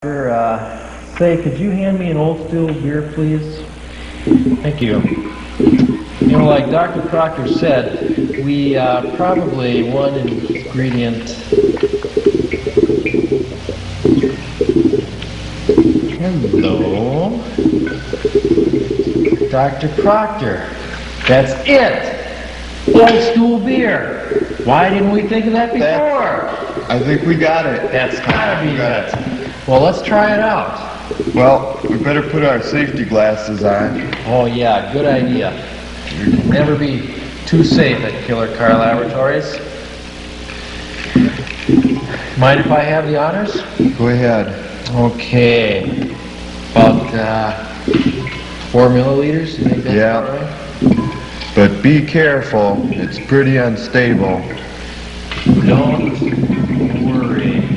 Say, could you hand me an old steel beer, please? Thank you. You know, like Dr. Proctor said, we probably one ingredient. Hello, Dr. Proctor. That's it. Old school beer. Why didn't we think of that before? I think we got it. That's gotta be it. Well, let's try it out. Well, we better put our safety glasses on. Oh yeah, good idea. You can never be too safe at Killer Car Laboratories. Mind if I have the honors? Go ahead. Okay. About 4 milliliters, you think that's right? But be careful, it's pretty unstable. Don't worry.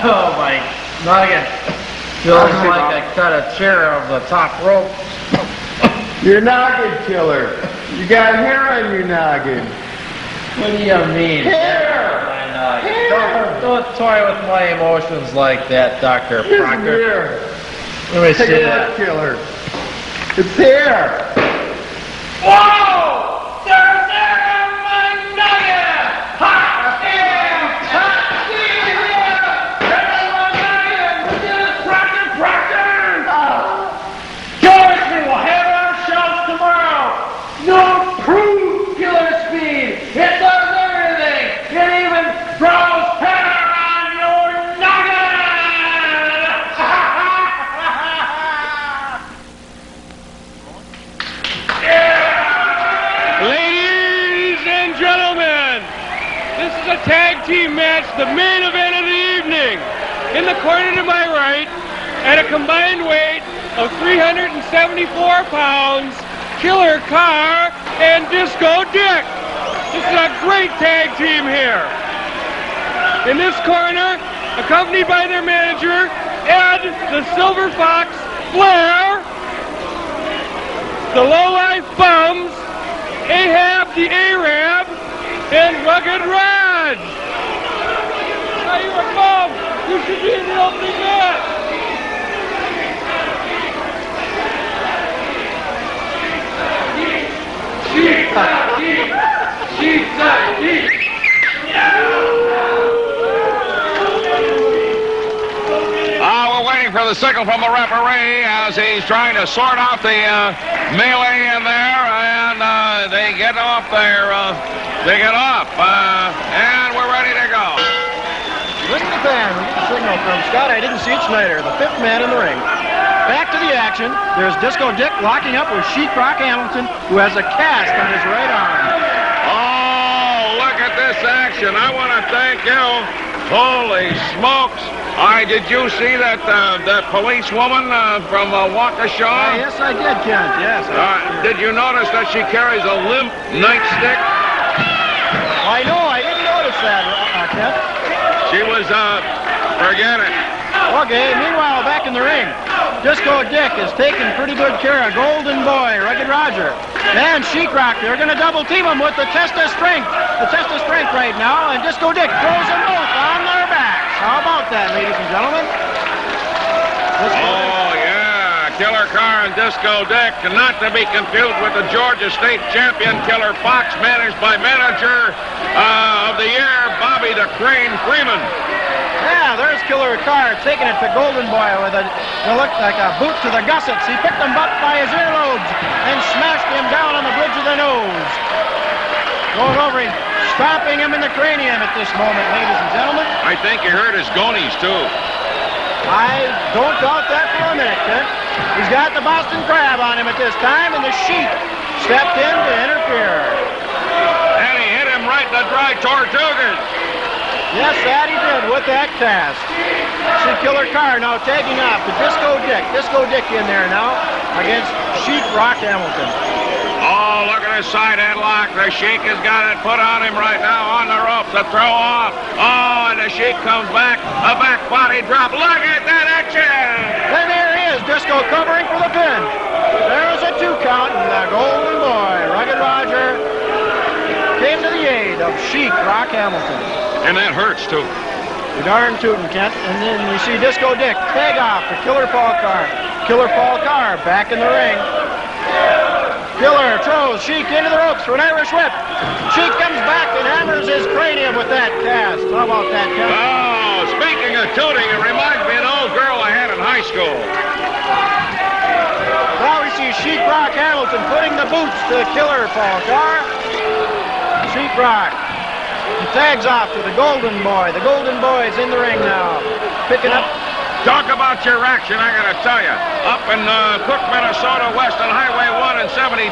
Oh my noggin feels like I cut a chair off the top rope. You're noggin killer. You got hair on your noggin. What do you mean? Hair! My noggin. Don't toy with my emotions like that, Dr. Proctor. Here. Let me Take see a that. look, killer. It's hair. Whoa! There's hair on my noggin! Hot! No proof killer speed. It does everything. It even grows hair on your noggin. Ladies and gentlemen, this is a tag team match, the main event of the evening. In the corner to my right, at a combined weight of 374 pounds, Killer Car and Disco Dick. This is a great tag team here. In this corner, accompanied by their manager, Ed, the Silver Fox, Flair, the Lowlife Bums, Ahab the Arab, and Rugged Raj. Now you're a bum. You should be in the opening match. We're waiting for the signal from the referee as he's trying to sort out the melee in there, and they get off there. They get off, and we're ready to go. Listen to the fan. We get the signal from Scott. I didn't see it. Schneider, the fifth man in the ring. Back to the action. There's Disco Dick locking up with Sheetrock Hamilton, who has a cast on his right arm. Oh, look at this action. I want to thank you. Holy smokes. Did you see that policewoman from Waukesha? Yes, I did, Kent. Yes. Did you notice that she carries a limp nightstick? I know. I didn't notice that, Kent. She was, forget it. Okay, meanwhile, back in the ring, Disco Dick is taking pretty good care of Golden Boy, Rugged Roger. And Sheetrock, they're going to double team him with the test of strength. The test of strength right now, and Disco Dick throws them both on their backs. How about that, ladies and gentlemen? Oh, yeah, Killer Car and Disco Dick, not to be confused with the Georgia State champion Killer Fox, managed by manager of the year, Bobby the Crane Freeman. Yeah, there's Killer Car taking it to Golden Boy with it looked like a boot to the gussets. He picked him up by his earlobes and smashed him down on the bridge of the nose. Going over him, stomping him in the cranium at this moment, ladies and gentlemen. I think he hurt his gonies, too. I don't doubt that for a minute, Kent. He's got the Boston Crab on him at this time, and the Sheep stepped in to interfere. And he hit him right in the dry tortugas. Yes, that he did with that cast. See Killer Car now tagging off to Disco Dick. Disco Dick in there now against Sheetrock Hamilton. Oh, look at his side headlock. The Sheik has got it put on him right now on the ropes. The throw off. Oh, and the Sheik comes back. A back body drop. Look at that action. And there he is, Disco covering for the pin. There's a 2 count, and the Golden Boy, Rugged Roger, came to the aid of Sheik Rock Hamilton. And that hurts, too. You darn tootin', Kent. And then you see Disco Dick tag off to Killer Paul Carr. Killer Paul Carr back in the ring. Killer throws Sheik into the ropes for an Irish whip. Sheik comes back and hammers his cranium with that cast. How about that, Kent? Oh, speaking of tooting, it reminds me of an old girl I had in high school. Now we see Sheik Rock Hamilton putting the boots to Killer Paul Carr. Sheik Rock. He tags off to the Golden Boy. The Golden Boy is in the ring now. Picking up. Talk about your action, I gotta tell you. Up in Cook, Minnesota, west on Highway 1 and 73,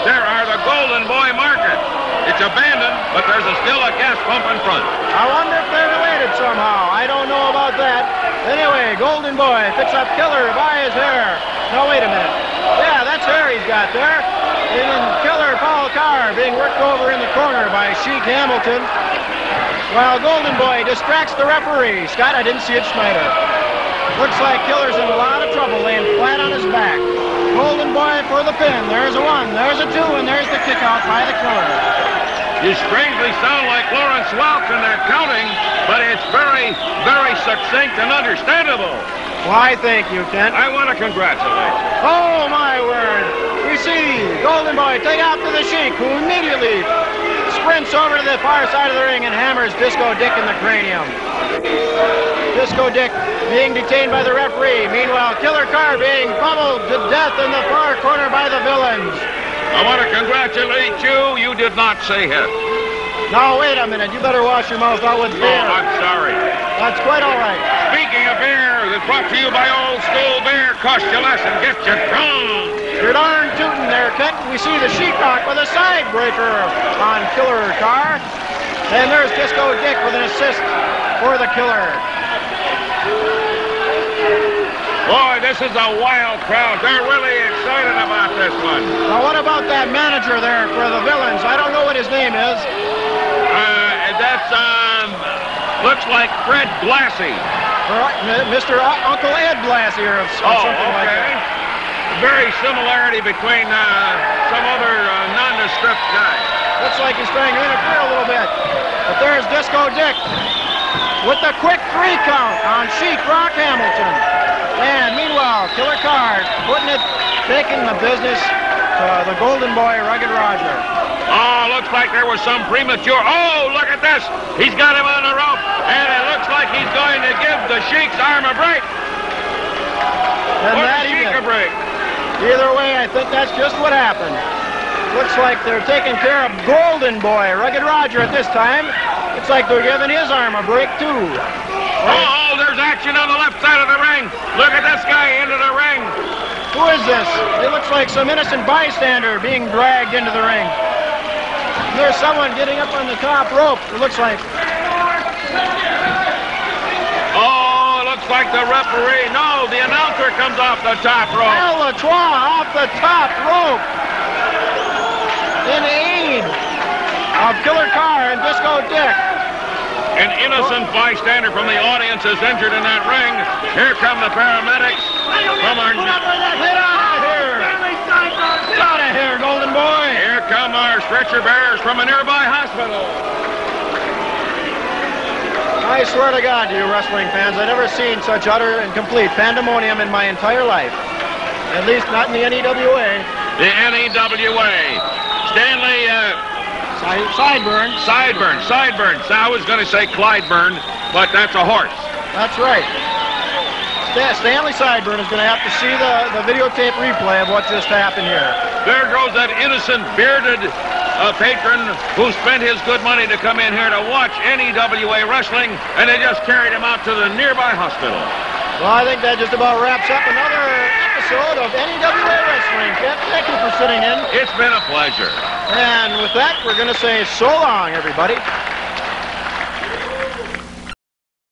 there are the Golden Boy Market. It's abandoned, but there's still a gas pump in front. I wonder if they're related somehow. I don't know about that. Anyway, Golden Boy picks up Killer by his hair. No, wait a minute. Yeah, that's hair he's got there. And then Killer Paul Carr being worked over in the corner by Sheik Hamilton. While Golden Boy distracts the referee. Scott, I didn't see it, Schneider. Looks like Killer's in a lot of trouble, laying flat on his back. Golden Boy for the pin. There's a 1, there's a 2, and there's the kick out by the Killer. You strangely sound like Lawrence Welk in that counting, but it's very, very succinct and understandable. Why, thank you, Kent. I want to congratulate you. Oh, my word. We see Golden Boy take out to the Sheik, who immediately sprints over to the far side of the ring and hammers Disco Dick in the cranium. Disco Dick being detained by the referee. Meanwhile, Killer Carr being pummeled to death in the far corner by the villains. I want to congratulate you. You did not say hit. Now, wait a minute. You better wash your mouth out with beer. Oh, I'm sorry. That's quite all right. Speaking of beer, that's brought to you by Old School Beer. Cost you less and get you drunk. You're darn tootin' there, Kent. We see the Sheetrock with a side breaker on Killer Carr. And there's Disco Dick with an assist for the Killer. Boy, this is a wild crowd. They're really excited about this one. Now, what about that manager there for the villains? I don't know what his name is. That's, looks like Fred Blassie. Mr. Uncle Ed Blassie or something like that. Very similarity between some other nondescript guy. Looks like he's trying to interfere a little bit. But there's Disco Dick with the quick 3 count on Sheik Rock Hamilton. And meanwhile, Killer Carr taking the business to the Golden Boy, Rugged Roger. Oh, looks like there was some premature. Oh, look at this. He's got him on the rope. And it looks like he's going to give the Sheik's arm a break. And or that the Sheik a break. Either way, I think that's just what happened. Looks like they're taking care of Golden Boy, Rugged Roger at this time. Looks like they're giving his arm a break, too. Oh, there's action on the left side of the ring. Look at this guy into the ring. Who is this? It looks like some innocent bystander being dragged into the ring. There's someone getting up on the top rope, it looks like. Oh, it looks like the referee. No, the announcer comes off the top rope. Al Latour off the top rope in aid of Killer Carr and Disco Dick. An innocent bystander from the audience is injured in that ring. Here come the paramedics from our... Get out of here! Get out of here, Golden Boy! Here come our stretcher bearers from a nearby hospital. I swear to God to you wrestling fans, I've never seen such utter and complete pandemonium in my entire life. At least not in the NEWA. The NEWA. Stanley... Sideburn. I was going to say Clydeburn, but that's a horse. That's right. Stanley Sideburn is going to have to see the videotape replay of what just happened here. There goes that innocent, bearded patron who spent his good money to come in here to watch NEWA wrestling, and they just carried him out to the nearby hospital. Well, I think that just about wraps up another episode of NEWA Wrestling. Jeff, thank you for sitting in. It's been a pleasure. And with that, we're going to say so long, everybody.